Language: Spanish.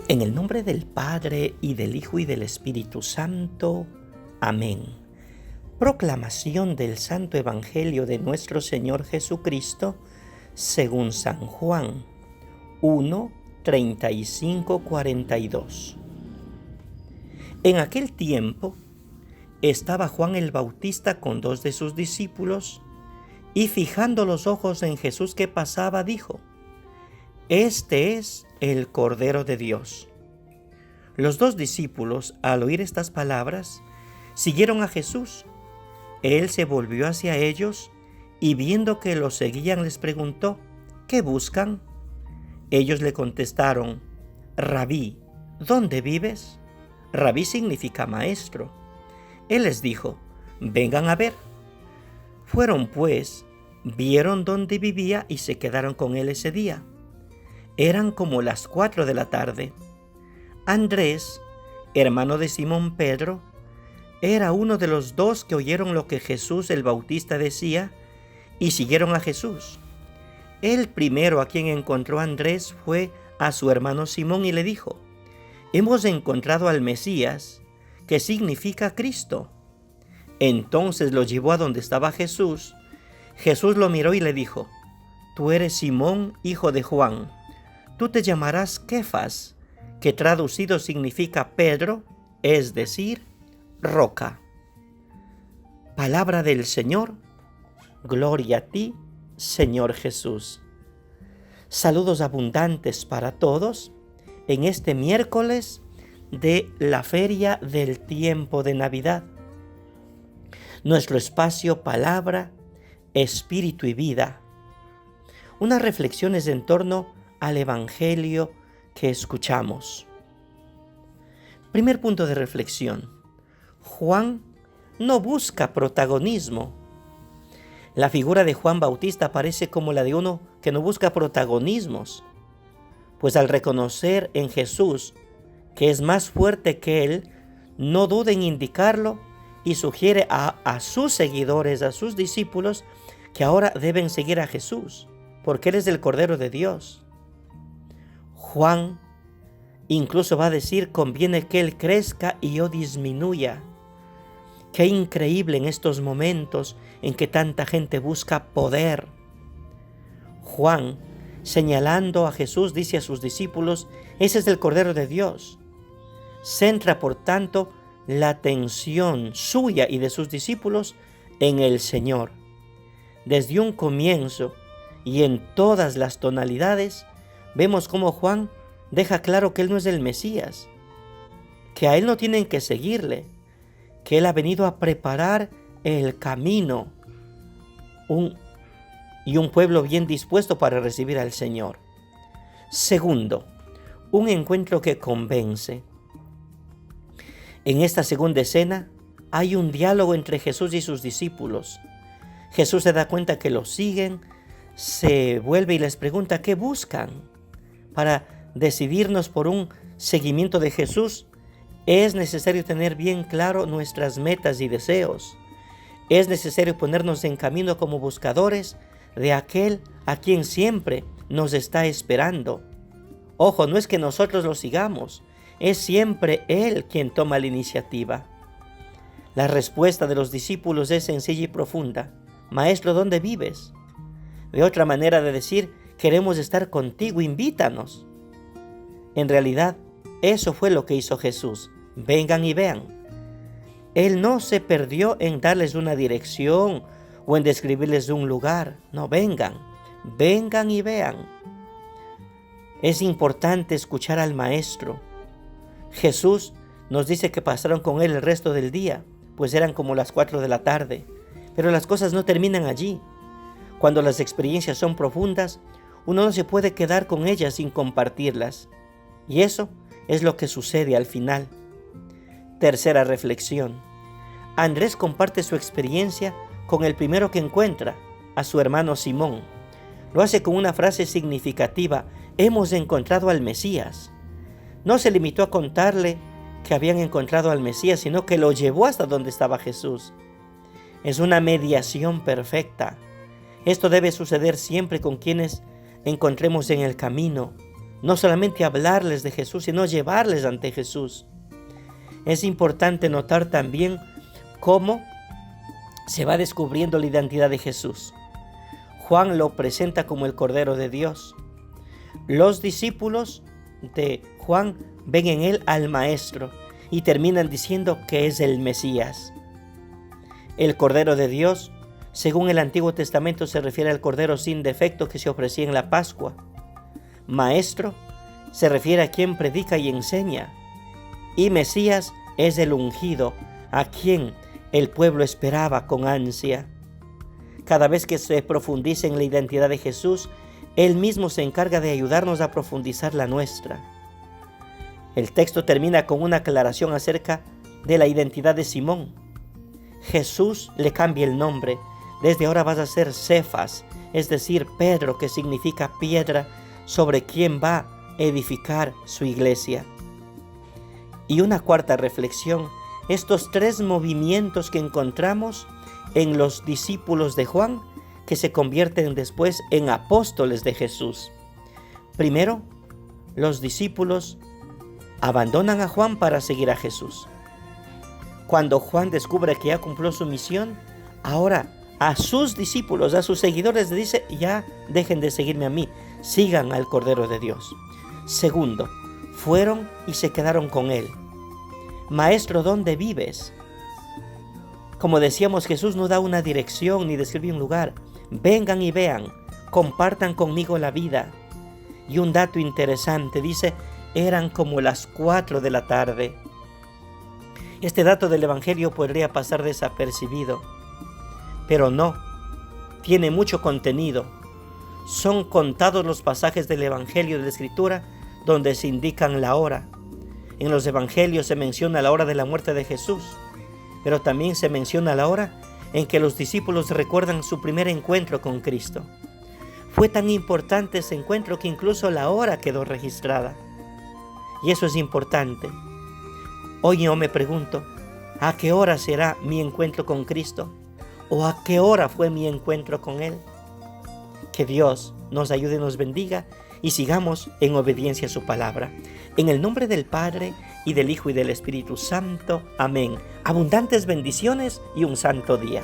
En el nombre del Padre, y del Hijo, y del Espíritu Santo. Amén. Proclamación del Santo Evangelio de nuestro Señor Jesucristo, según San Juan 1, 35, 42. En aquel tiempo estaba Juan el Bautista con 2 de sus discípulos, y fijando los ojos en Jesús que pasaba, dijo: Este es el Cordero de Dios. Los 2 discípulos, al oír estas palabras, siguieron a Jesús. Él se volvió hacia ellos y, viendo que los seguían, les preguntó: ¿Qué buscan? Ellos le contestaron: Rabí, ¿dónde vives? Rabí significa maestro. Él les dijo: Vengan a ver. Fueron pues, vieron dónde vivía y se quedaron con él ese día. Eran como las 4 de la tarde. Andrés, hermano de Simón Pedro, era uno de los 2 que oyeron lo que Jesús el Bautista decía y siguieron a Jesús. El primero a quien encontró Andrés fue a su hermano Simón y le dijo: Hemos encontrado al Mesías, que significa Cristo. Entonces lo llevó a donde estaba Jesús. Jesús lo miró y le dijo: Tú eres Simón, hijo de Juan. Tú te llamarás Kefas, que traducido significa Pedro, es decir, roca. Palabra del Señor. Gloria a ti, Señor Jesús. Saludos abundantes para todos en este miércoles de la Feria del Tiempo de Navidad. Nuestro espacio Palabra, Espíritu y Vida. Unas reflexiones en torno al Evangelio que escuchamos. Primer punto de reflexión. Juan no busca protagonismo. La figura de Juan Bautista parece como la de uno que no busca protagonismos, pues al reconocer en Jesús que es más fuerte que él, no duda en indicarlo y sugiere a sus seguidores, a sus discípulos, que ahora deben seguir a Jesús, porque él es el Cordero de Dios. Juan incluso va a decir: conviene que él crezca y yo disminuya. Qué increíble en estos momentos en que tanta gente busca poder. Juan, señalando a Jesús, dice a sus discípulos: ese es el Cordero de Dios. Centra, por tanto, la atención suya y de sus discípulos en el Señor. Desde un comienzo y en todas las tonalidades, vemos cómo Juan deja claro que él no es el Mesías, que a él no tienen que seguirle, que él ha venido a preparar el camino, un pueblo bien dispuesto para recibir al Señor. Segundo, un encuentro que convence. En esta segunda escena hay un diálogo entre Jesús y sus discípulos. Jesús se da cuenta que los siguen, se vuelve y les pregunta: ¿qué buscan? Para decidirnos por un seguimiento de Jesús, es necesario tener bien claro nuestras metas y deseos. Es necesario ponernos en camino como buscadores de aquel a quien siempre nos está esperando. Ojo, no es que nosotros lo sigamos, es siempre Él quien toma la iniciativa. La respuesta de los discípulos es sencilla y profunda: Maestro, ¿dónde vives? De otra manera de decir: queremos estar contigo, invítanos. En realidad, eso fue lo que hizo Jesús. Vengan y vean. Él no se perdió en darles una dirección o en describirles un lugar. No, vengan y vean. Es importante escuchar al Maestro. Jesús nos dice que pasaron con él el resto del día, pues eran como las 4 de la tarde. Pero las cosas no terminan allí. Cuando las experiencias son profundas, uno no se puede quedar con ellas sin compartirlas. Y eso es lo que sucede al final. Tercera reflexión. Andrés comparte su experiencia con el primero que encuentra, a su hermano Simón. Lo hace con una frase significativa: hemos encontrado al Mesías. No se limitó a contarle que habían encontrado al Mesías, sino que lo llevó hasta donde estaba Jesús. Es una mediación perfecta. Esto debe suceder siempre con quienes encontremos en el camino. No solamente hablarles de Jesús, sino llevarles ante Jesús. Es importante notar también cómo se va descubriendo la identidad de Jesús. Juan lo presenta como el Cordero de Dios. Los discípulos de Juan ven en él al Maestro y terminan diciendo que es el Mesías. El Cordero de Dios, según el Antiguo Testamento, se refiere al Cordero sin defecto que se ofrecía en la Pascua. Maestro se refiere a quien predica y enseña. Y Mesías es el ungido, a quien el pueblo esperaba con ansia. Cada vez que se profundiza en la identidad de Jesús, Él mismo se encarga de ayudarnos a profundizar la nuestra. El texto termina con una aclaración acerca de la identidad de Simón. Jesús le cambia el nombre. Desde ahora vas a ser Cefas, es decir, Pedro, que significa piedra sobre quien va a edificar su iglesia. Y una cuarta reflexión, estos tres movimientos que encontramos en los discípulos de Juan, que se convierten después en apóstoles de Jesús. Primero, los discípulos abandonan a Juan para seguir a Jesús. Cuando Juan descubre que ya cumplió su misión, ahora a sus discípulos, a sus seguidores les dice, ya dejen de seguirme a mí, sigan al Cordero de Dios. Segundo, fueron y se quedaron con él. Maestro, ¿dónde vives? Como decíamos, Jesús no da una dirección ni describe un lugar. Vengan y vean, compartan conmigo la vida. Y un dato interesante, dice, eran como las 4 de la tarde. Este dato del Evangelio podría pasar desapercibido, pero no, tiene mucho contenido. Son contados los pasajes del Evangelio de la Escritura donde se indican la hora. En los Evangelios se menciona la hora de la muerte de Jesús, pero también se menciona la hora en que los discípulos recuerdan su primer encuentro con Cristo. Fue tan importante ese encuentro que incluso la hora quedó registrada. Y eso es importante. Hoy yo me pregunto, ¿a qué hora será mi encuentro con Cristo? ¿O a qué hora fue mi encuentro con Él? Que Dios nos ayude y nos bendiga y sigamos en obediencia a su palabra. En el nombre del Padre, y del Hijo, y del Espíritu Santo. Amén. Abundantes bendiciones y un santo día.